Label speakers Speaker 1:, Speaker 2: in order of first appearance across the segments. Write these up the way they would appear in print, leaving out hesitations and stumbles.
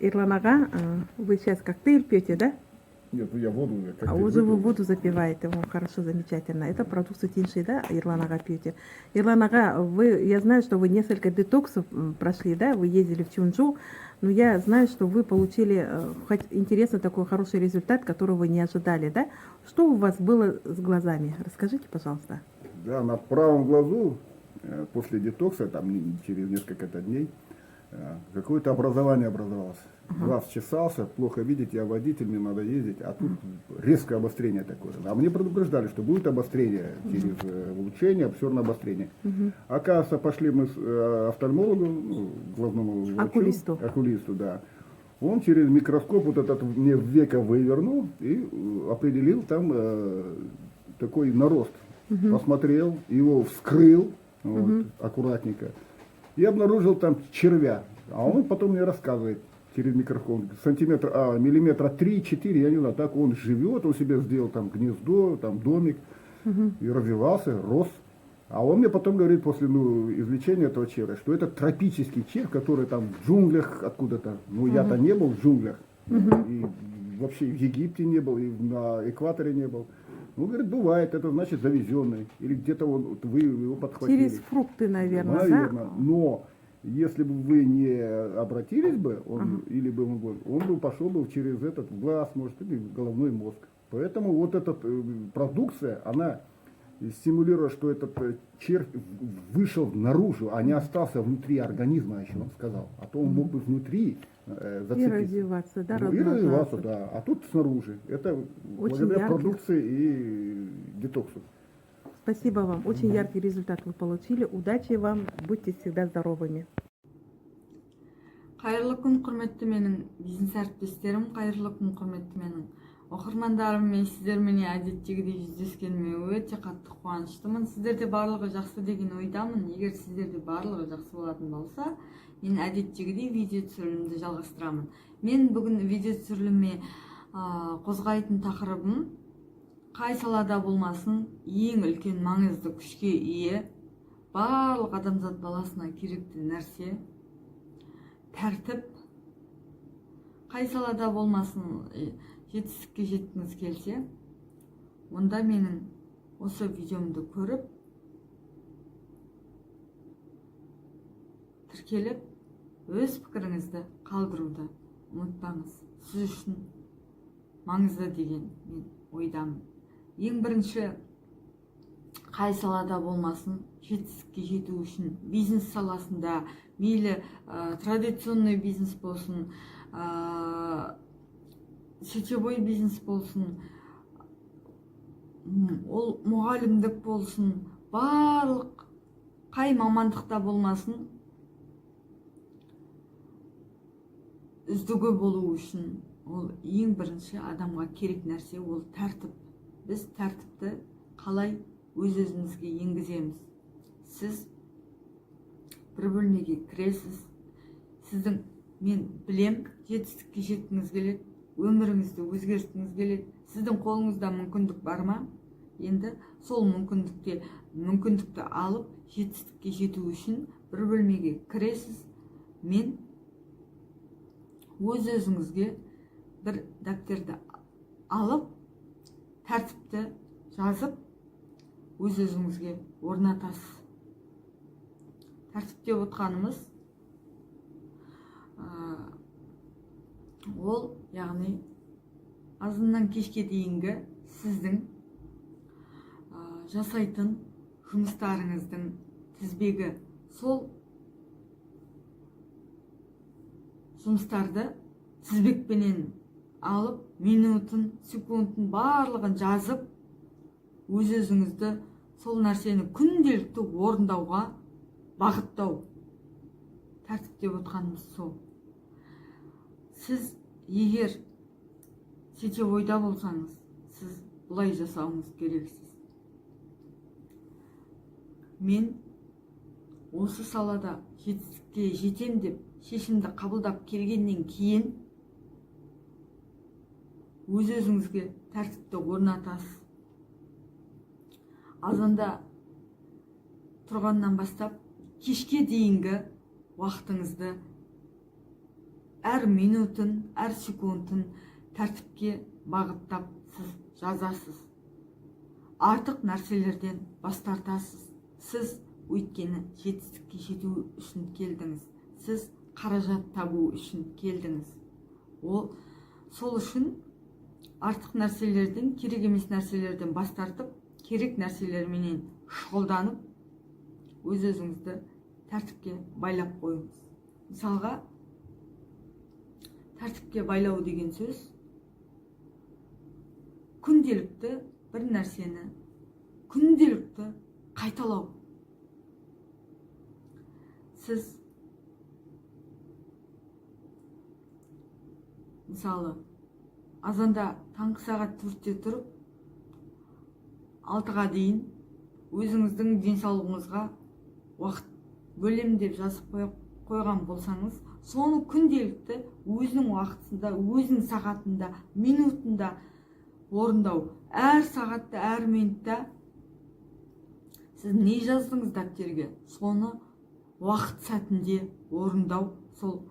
Speaker 1: Ирлан ага, вы сейчас коктейль пьете, да?
Speaker 2: Нет, я воду.
Speaker 1: А уже вы воду запиваете, хорошо, замечательно. Это продукцию Тиньши, да, Ирлан ага пьете. Ирлан ага, я знаю, что вы несколько детоксов прошли, да, вы ездили в Чунчжу, но я знаю, что вы получили хоть интересный такой хороший результат, который вы не ожидали, да? Что у вас было с глазами? Расскажите, пожалуйста.
Speaker 2: Да, на правом глазу после детокса, там через несколько дней, какое-то образование образовалось. Глаз чесался, плохо видеть, я водитель, мне надо ездить, а тут резкое обострение такое. А мне предупреждали, что будет обострение через улучшение, все равно обострение. Оказывается, пошли мы с офтальмологу, главному врачу, окулисту, да. Он через микроскоп вот этот мне веко вывернул и определил там такой нарост. Посмотрел, его вскрыл вот, аккуратненько и обнаружил там червя. А он потом мне рассказывает через микроскоп, миллиметра 3-4, я не знаю, так он живет, он себе сделал там гнездо, там домик, и развивался, рос. А он мне потом говорит после излечения этого червя, что это тропический червь, который там в джунглях откуда-то, я-то не был в джунглях, и вообще в Египте не был, и на экваторе не был. Ну, говорит, бывает, это значит завезенный, или где-то вы его подхватили.
Speaker 1: Через фрукты, наверное,
Speaker 2: наверное,
Speaker 1: да?
Speaker 2: Но если бы вы не обратились бы, он бы пошел бы через этот глаз, может, или головной мозг. Поэтому вот эта продукция, она стимулирует, что этот червь вышел наружу, а не остался внутри организма, еще он сказал. А то он мог бы внутри зацепиться.
Speaker 1: И развиваться, да,
Speaker 2: и развиваться, да. А тут снаружи. Это
Speaker 1: очень
Speaker 2: благодаря
Speaker 1: яркий.
Speaker 2: продукции и детоксу.
Speaker 1: Спасибо вам. Очень яркий результат вы получили. Удачи вам. Будьте всегда здоровыми.
Speaker 3: Кайырлы күн, құрметті менің бизнес әріптестерім, кайырлы күн, құрметті менің оқырмандарым, мен сіздер менен әдеттегідей жүздескеніме өте қатты қуаныштымын. Сіздерде барлығы жақсы деген ойдамын. Егер сіздерде барлығы жақсы болатын болса, мен әдеттегідей видео түсірілімді жалғастырамын. Мен бүгін видео түсіріліме қозғайтын тақырыбым қай салада болмасын ең үлкен маңызды күшке ие, барлық адамзат баласына керекті нәрсе тәртіп. Қай салада болмасын жетістікке жеткіңіз келсе, онда менің осы видеомды көріп, тіркеліп, өз пікіріңізді қалдыруды ұмытпаңыз. Сіз үшін маңызды деген мен ойдамын. Ең бірінші, қай салада болмасын жетістікке жету үшін бизнес саласында, мейлі традиционный бизнес болсын, сетевой бизнес болсын, ол мұғалімдік болсын, барлық қай мамандықта болмасын үздігі болу үшін ол ең бірінші адамға керек нәрсе ол тәртіп. Біз тәртіпті қалай өз-өзімізге енгіземіз? Сіз бір бөлмеге кіресіз, сіздің, мен білем, жетістікке жеткіңіз келеді, өміріңізді өзгерткіңіз келеді, сіздің қолыңызда мүмкіндік бар ма? Енді сол мүмкіндікті алып, жетістікке жету үшін бір бөлмеге кіресіз, мен өз-өзіңізге бір дәптерді алып, тәртіпті жазып, өз-өзіңізге орнатасыз. Тәртіпте отқанымыз ол, яғни азынан кешке дейінгі сіздің жасайтын жұмыстарыңыздың тізбегі. Сол жұмыстарды тізбекпенен алып, минутын, секундын барлығын жазып, өз-өзіңізді сол нәрсені күнделікті орындауға бағыттау. Тәртіпте отқанымыз сол. Сіз егер сетевойда болсаңыз, сіз бұлай жасауыңыз керексіз. Мен осы салада жетістікке жетем деп шешімді қабылдап келгеннен кейін өз-өзіңізге тәртіпті орнатасыз. Азанда тұрғаннан бастап кешке дейінгі уақытыңызды әр минутын, әр секундын тәртіпке бағыттап сіз жазасыз. Артық нәрселерден бас тартасыз. Сіз өйткені жетістікке жету үшін келдіңіз. Сіз қаражат табу үшін келдіңіз. Сол үшін артық нәрселерден, керек емес нәрселерден бас тартып, керек нәрселерменен шұғылданып, өз-өзіңізді тәртіпке байлап қойыңыз. Мысалға, тәртіпке байлау деген сөз күнделікті бір нәрсені күнделікті қайталау. Сіз мысалы азанда таңғы сағат 4-те тұрып 6-ға дейін өзіңіздің денсаулығыңызға уақыт бөлем деп жазып қойған болсаңыз, соны күнделікті өзінің уақытында, өзінің сағатында, минутында орындау. Әр сағатта, әр минутта сіз не жаздыңыз дәптерге, соны уақыт сәтінде орындау. Сол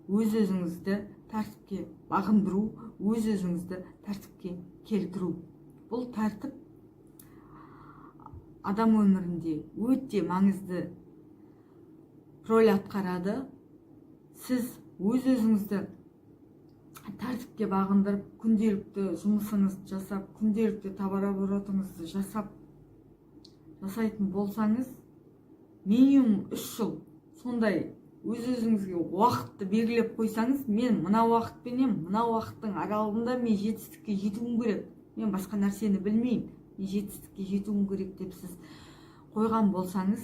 Speaker 3: өз-өзіңізді тәртіпке бағындыру, өз-өзіңізді тәртіпке келтіру. Бұл тәртіп адам өмірінде өте маңызды рөл атқарады. Сіз өз-өзіңізді тәртіпке бағындырып, күнделікті жұмысыңызды жасап, күнделікті товарооборотыңызды жасайтын болсаңыз, минимум 3 жыл сондай өз-өзіңізге уақытты белгілеп қойсаңыз, мен мына уақытпенен мына уақыттың аралығында мен жетістікке жетуім керек, мен басқа нәрсені білмеймін, мен жетістікке жетуім керек деп сіз қойған болсаңыз,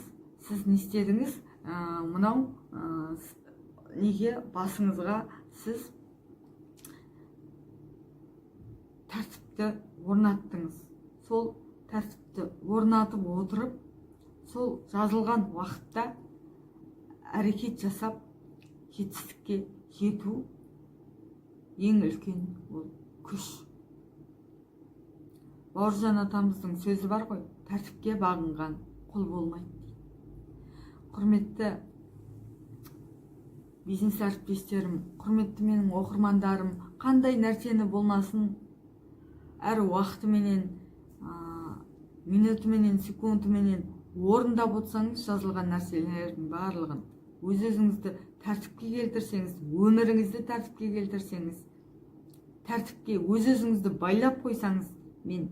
Speaker 3: сіз не істедіңіз? Мынау неге басыңызға сіз тәртіпті орнаттыңыз. Сол тәртіпті орнатып отырып, сол жазылған уақытта әрекет жасап, жетістікке жету ең үлкен ол күш. Бауыржан атамыздың сөзі бар ғой, тәртіпке бағынған құл болмайды дейді. Құрметті бизнес әріптестерім, құрметті менің оқырмандарым, қандай нәрсені болмасын, әр уақытыменен, минутыменен, секундыменен орындап отырсаңыз, жазылған нәрселердің барлығын, өз-өзіңізді тәртіпке келтірсеңіз, өміріңізді тәртіпке келтірсеңіз, тәртіпке өз-өзіңізді байлап қойсаңыз, мен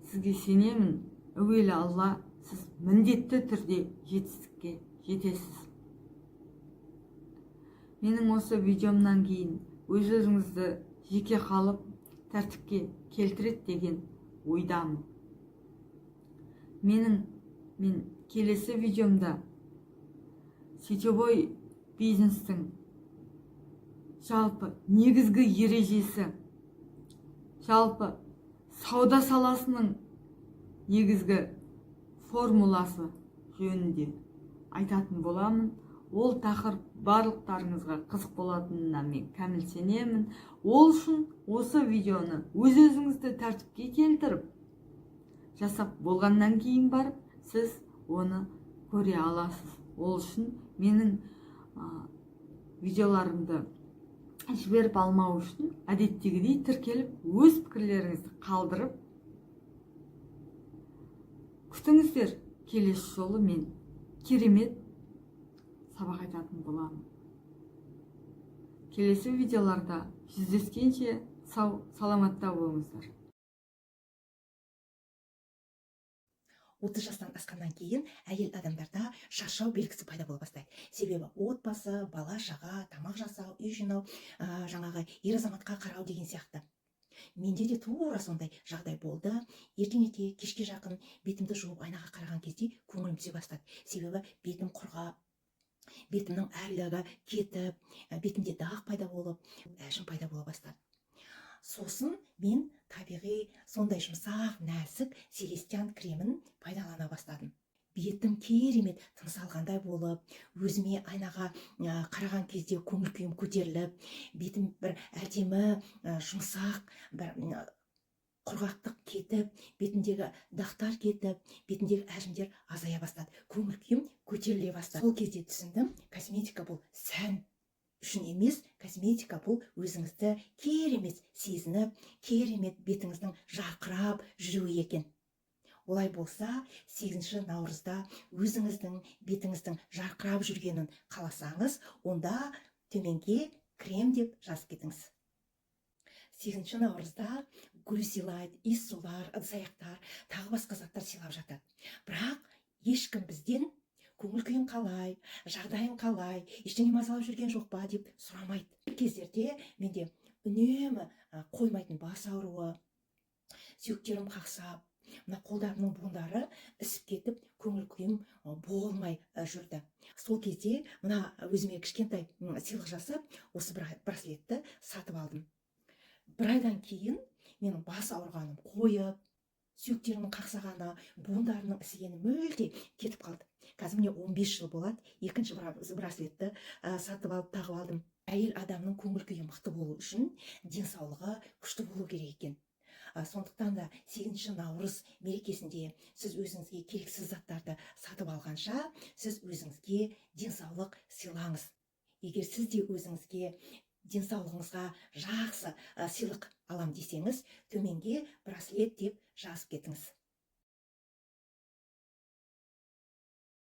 Speaker 3: сізге сенемін, әуелі Алла, сіз міндетті түрде жетістікке жетесіз. Менің осы видеомнан кейін өз-өзіңізді жеке қалып тәртіпке келтіреді деген ойдамын. Мен келесі видеомда сетевой бизнестің жалпы негізгі ережесі, жалпы сауда саласының негізгі формуласы жөнінде айтатын боламын. Ол тақырып барлықтарыңызға қызық болатынына мен кәміл сенемін. Ол үшін осы видеоны өз-өзіңізді тәртіпке келтіріп жасап болғаннан кейін барып, сіз оны көре аласыз. Ол үшін менің видеоларымды жіберіп алмау үшін әдеттегідей тіркеліп, өз пікірлеріңізді қалдырып күтіңіздер. Келесі жолы мен керемет сабақ айтатын боламын. Келесі видеоларда жүздескенше сау, саламатта болыңыздар.
Speaker 4: 30 жастан асқаннан кейін әйел адамдарда шаршау белгісі пайда бола бастайды. Себебі отбасы, бала шаға, тамақ жасау, үй жинау, жаңағы ер азаматқа қарау деген сияқты. Менде де тура сондай жағдай болды. Ертең-ерте, кешке жақын бетімді жуып айнаға қараған кезде көңілім түсе бастады. Себебі бетім құрғап, бетімнің әрлігі кетіп, бетімде дақ пайда болып, әжім пайда бола бастады. Сосын мен табиғи сондай жұмсақ, нәзік селестиан кремін пайдалана бастадым. Бетім керемет тыныс алғандай болып, өзіме айнаға қараған кезде көңіл күйім көтеріліп, бетім бір әдемі, жұмсақ, бір құрғақтық кетіп, бетімдегі дақтар кетіп, бетімдегі әжімдер азая бастады. Көңіл күйім көтеріле бастады. Сол кезде түсіндім, косметика бұл сән. үшін емес, косметика бұл өзіңізді керемет сезініп, керемет бетіңіздің жарқырап жүруі екен. Олай болса, 8 наурызда өзіңіздің бетіңіздің жарқырап жүргенін қаласаңыз, онда төменге крем деп жазып кетіңіз. 8 наурызда гүл сыйлайды, иіссулар, ыдыс-аяқтар, тағы басқа заттар сыйлап жатады. Бірақ ешкім бізден көңіл күйің қалай, жағдайың қалай, ештеңе мазалап жүрген жоқ па деп сұрамайды. Бір кездерде менде үнемі қоймайтын бас ауруы, сүйектерім қақсап, мына қолдарымның буындары ісіп кетіп, көңіл күйім болмай жүрді. Сол кезде мына өзіме кішкентай сыйлық жасап, осы браслетті сатып алдым. Бір айдан кейін менің бас ауырғаным қойып, сүйектерімнің қақсағаны, буындарымның ісігені мүлде кетіп қалды. Қазір міне 15 жыл болады, екінші браслетті сатып алып тағып алдым. Әйел адамның көңіл күйі мықты болу үшін денсаулығы күшті болу керек екен. Сондықтан да 8 наурыз мерекесінде сіз өзіңізге керексіз заттарды сатып алғанша, сіз өзіңізге денсаулық сыйлаңыз. Егер сіз де өзіңізге денсаулығыңызға жақсы сыйлық алам десеңіз, төменге браслет деп жазып кетіңіз.